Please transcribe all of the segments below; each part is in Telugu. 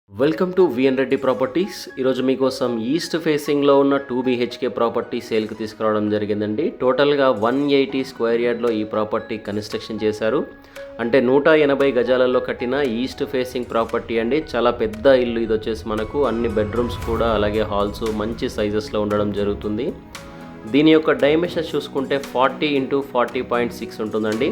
Welcome to VN Reddy properties. ఈరోజు మీకోసం ఈస్ట్ ఫేసింగ్లో ఉన్న 2 BHK ప్రాపర్టీ సేల్కి తీసుకురావడం జరిగిందండి. టోటల్గా 180 స్క్వేర్ యార్డ్లో ఈ ప్రాపర్టీ కన్స్ట్రక్షన్ చేశారు. అంటే 180 గజాలలో కట్టిన ఈస్ట్ ఫేసింగ్ ప్రాపర్టీ అండి. చాలా పెద్ద ఇల్లు ఇది వచ్చేసి మనకు అన్ని బెడ్రూమ్స్ కూడా అలాగే హాల్స్ మంచి సైజెస్లో ఉండడం జరుగుతుంది. దీని యొక్క డైమెన్షన్స్ చూసుకుంటే 40 × 40.6 ఉంటుందండి.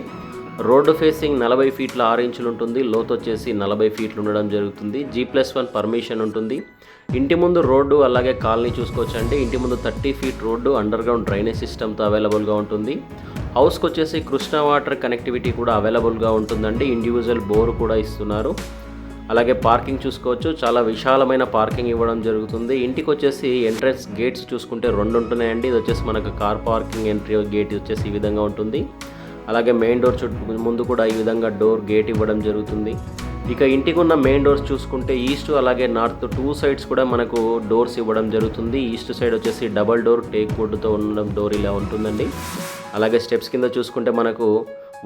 రోడ్డు ఫేసింగ్ 40 ఫీట్ల 6 ఇంచులు ఉంటుంది. లోతు వచ్చేసి 40 ఫీట్లు ఉండడం జరుగుతుంది. G+1 పర్మిషన్ ఉంటుంది. ఇంటి ముందు రోడ్డు అలాగే కాలనీ చూసుకోవచ్చండి. ఇంటి ముందు 30 feet road under ground drainage సిస్టమ్తో అవైలబుల్గా ఉంటుంది. హౌస్కి వచ్చేసి కృష్ణా వాటర్ కనెక్టివిటీ కూడా అవైలబుల్గా ఉంటుందండి. ఇండివిజువల్ బోర్ కూడా ఇస్తున్నారు. అలాగే పార్కింగ్ చూసుకోవచ్చు, చాలా విశాలమైన పార్కింగ్ ఇవ్వడం జరుగుతుంది. ఇంటికి వచ్చేసి ఎంట్రన్స్ గేట్స్ చూసుకుంటే 2 ఉంటున్నాయండి. ఇది వచ్చేసి మనకు కార్ పార్కింగ్ ఎంట్రీ గేట్ వచ్చేసి ఈ విధంగా ఉంటుంది. అలాగే మెయిన్ డోర్ చుట్టూ ముందు కూడా ఈ విధంగా డోర్ గేట్ ఇవ్వడం జరుగుతుంది. ఇక ఇంటికి ఉన్న మెయిన్ డోర్స్ చూసుకుంటే ఈస్ట్ అలాగే నార్త్ 2 సైడ్స్ కూడా మనకు డోర్స్ ఇవ్వడం జరుగుతుంది. ఈస్ట్ సైడ్ వచ్చేసి డబల్ డోర్ టేక్ వుడ్తో ఉండడం డోర్ ఇలా ఉంటుందండి. అలాగే స్టెప్స్ కింద చూసుకుంటే మనకు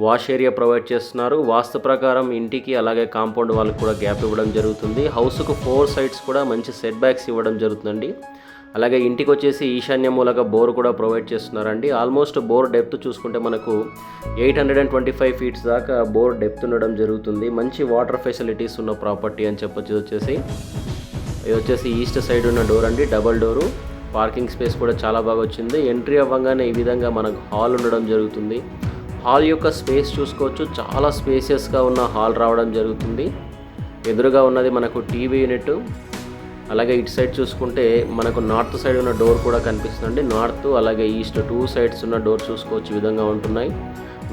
వాష్ ఏరియా ప్రొవైడ్ చేస్తున్నారు. వాస్తు ప్రకారం ఇంటికి అలాగే కాంపౌండ్ వాళ్ళకి కూడా గ్యాప్ ఇవ్వడం జరుగుతుంది. హౌస్కు 4 సైడ్స్ కూడా మంచి సెట్ బ్యాక్స్ ఇవ్వడం జరుగుతుందండి. అలాగే ఇంటికి వచ్చేసి ఈశాన్య మూలక బోర్ కూడా ప్రొవైడ్ చేస్తున్నారండి. ఆల్మోస్ట్ బోర్ డెప్త్ చూసుకుంటే మనకు 825 ఫీట్స్ దాకా బోర్ డెప్త్ ఉండడం జరుగుతుంది. మంచి వాటర్ ఫెసిలిటీస్ ఉన్న ప్రాపర్టీ అని చెప్పొచ్చు. ఇది వచ్చేసి ఈస్ట్ సైడ్ ఉన్న డోర్ అండి, డబల్ డోరు. పార్కింగ్ స్పేస్ కూడా చాలా బాగా వచ్చింది. ఎంట్రీ అవ్వగానే ఈ విధంగా మనకు హాల్ ఉండడం జరుగుతుంది. హాల్ యొక్క స్పేస్ చూసుకోవచ్చు, చాలా స్పేసియస్గా ఉన్న హాల్ రావడం జరుగుతుంది. ఎదురుగా ఉన్నది మనకు టీవీ యూనిట్. అలాగే ఇటు సైడ్ చూసుకుంటే మనకు నార్త్ సైడ్ ఉన్న డోర్ కూడా కనిపిస్తుందండి. నార్త్ అలాగే ఈస్ట్ 2 సైడ్స్ ఉన్న డోర్ చూసుకోవచ్చు, ఈ విధంగా ఉంటున్నాయి.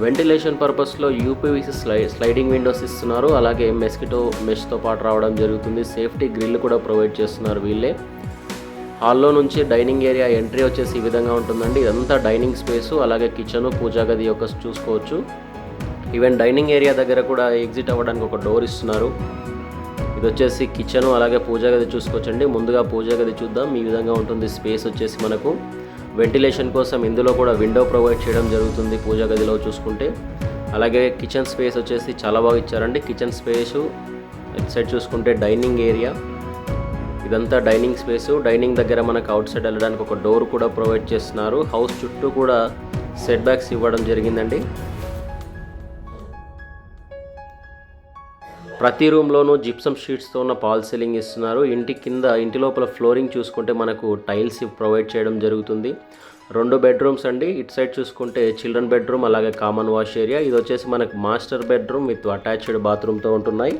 వెంటిలేషన్ పర్పస్లో యూపీవీసీ స్లైడింగ్ విండోస్ ఇస్తున్నారు. అలాగే మెస్కిటో మెష్తో పాటు రావడం జరుగుతుంది. సేఫ్టీ గ్రిల్ కూడా ప్రొవైడ్ చేస్తున్నారు వీళ్ళే. హాల్లో నుంచి డైనింగ్ ఏరియా ఎంట్రీ వచ్చేసి ఈ విధంగా ఉంటుందండి. ఇదంతా డైనింగ్ స్పేసు, అలాగే కిచెను పూజా గది యొక్క చూసుకోవచ్చు. ఈవెన్ డైనింగ్ ఏరియా దగ్గర కూడా ఎగ్జిట్ అవ్వడానికి ఒక డోర్ ఇస్తున్నారు. ఇది వచ్చేసి కిచెను అలాగే పూజా గది చూసుకోవచ్చండి. ముందుగా పూజా గది చూద్దాం. ఈ విధంగా ఉంటుంది స్పేస్ వచ్చేసి మనకు. వెంటిలేషన్ కోసం ఇందులో కూడా విండో ప్రొవైడ్ చేయడం జరుగుతుంది పూజా గదిలో చూసుకుంటే. అలాగే కిచెన్ స్పేస్ వచ్చేసి చాలా బాగా ఇచ్చారండి. కిచెన్ స్పేసు ఇటు సైడ్ చూసుకుంటే డైనింగ్ ఏరియా, ఇదంతా డైనింగ్ స్పేసు. డైనింగ్ దగ్గర మనకు అవుట్ సైడ్ వెళ్ళడానికి ఒక డోర్ కూడా ప్రొవైడ్ చేస్తున్నారు. హౌస్ చుట్టూ కూడా సెట్ బ్యాక్స్ ఇవ్వడం జరిగిందండి. ప్రతి రూమ్లోనూ జిప్సమ్ షీట్స్తో ఉన్న పాల్ సీలింగ్ ఇస్తున్నారు. ఇంటి లోపల ఫ్లోరింగ్ చూసుకుంటే మనకు టైల్స్ ప్రొవైడ్ చేయడం జరుగుతుంది. 2 బెడ్రూమ్స్ అండి. ఇటు సైడ్ చూసుకుంటే చిల్డ్రన్ బెడ్రూమ్ అలాగే కామన్ వాష్ ఏరియా. ఇది వచ్చేసి మనకు మాస్టర్ బెడ్రూమ్ విత్ అటాచ్డ్ బాత్రూమ్తో ఉంటున్నాయి.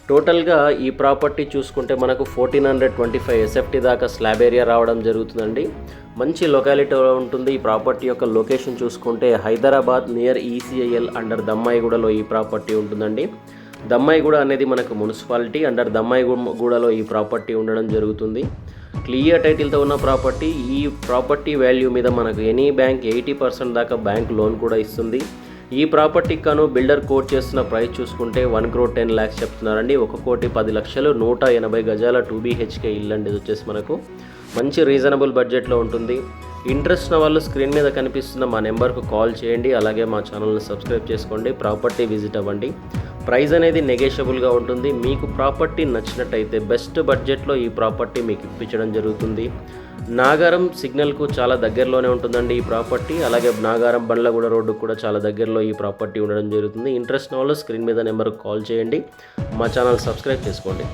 టోటల్గా ఈ ప్రాపర్టీ చూసుకుంటే మనకు 1425 SFT దాకా స్లాబ్ ఏరియా రావడం జరుగుతుందండి. మంచి లొకాలిటీలో ఉంటుంది. ఈ ప్రాపర్టీ యొక్క లొకేషన్ చూసుకుంటే హైదరాబాద్ నియర్ ECIL అండర్ దమ్మాయిగూడలో ఈ ప్రాపర్టీ ఉంటుందండి. దమ్మాయిగూడ అనేది మనకు మున్సిపాలిటీ. అండర్ దమ్మాయిగూడలో ఈ ప్రాపర్టీ ఉండడం జరుగుతుంది. క్లియర్ టైటిల్తో ఉన్న ప్రాపర్టీ. ఈ ప్రాపర్టీ వాల్యూ మీద మనకు ఎనీ బ్యాంక్ 80% దాకా బ్యాంక్ లోన్ కూడా ఇస్తుంది. ఈ ప్రాపర్టీకి కాను బిల్డర్ కోట్ చేస్తున్న ప్రైస్ చూసుకుంటే 1,10,00,000 చెప్తున్నారండి. 1,10,00,000 180 గజాల 2 BHK ఇల్లు అండి. ఇది వచ్చేసి మనకు మంచి రీజనబుల్ బడ్జెట్లో ఉంటుంది. ఇంట్రెస్ట్ ఉన్న వాళ్ళు స్క్రీన్ మీద కనిపిస్తున్న మా నెంబర్కు కాల్ చేయండి. అలాగే మా ఛానల్ని సబ్స్క్రైబ్ చేసుకోండి. ప్రాపర్టీ విజిట్ అవ్వండి. ప్రైస్ అనేది నెగోషియబుల్గా ఉంటుంది. మీకు ప్రాపర్టీ నచ్చినట్టయితే బెస్ట్ బడ్జెట్లో ఈ ప్రాపర్టీ మీకు ఇప్పించడం జరుగుతుంది. నాగారం సిగ్నల్కు చాలా దగ్గరలోనే ఉంటుందండి ఈ ప్రాపర్టీ. అలాగే నాగారం బండ్లగూడ రోడ్డు కూడా చాలా దగ్గరలో ఈ ప్రాపర్టీ ఉండడం జరుగుతుంది. ఇంట్రెస్ట్ ఉన్న వాళ్ళు స్క్రీన్ మీద నెంబర్కు కాల్ చేయండి. మా ఛానల్ సబ్స్క్రైబ్ చేసుకోండి.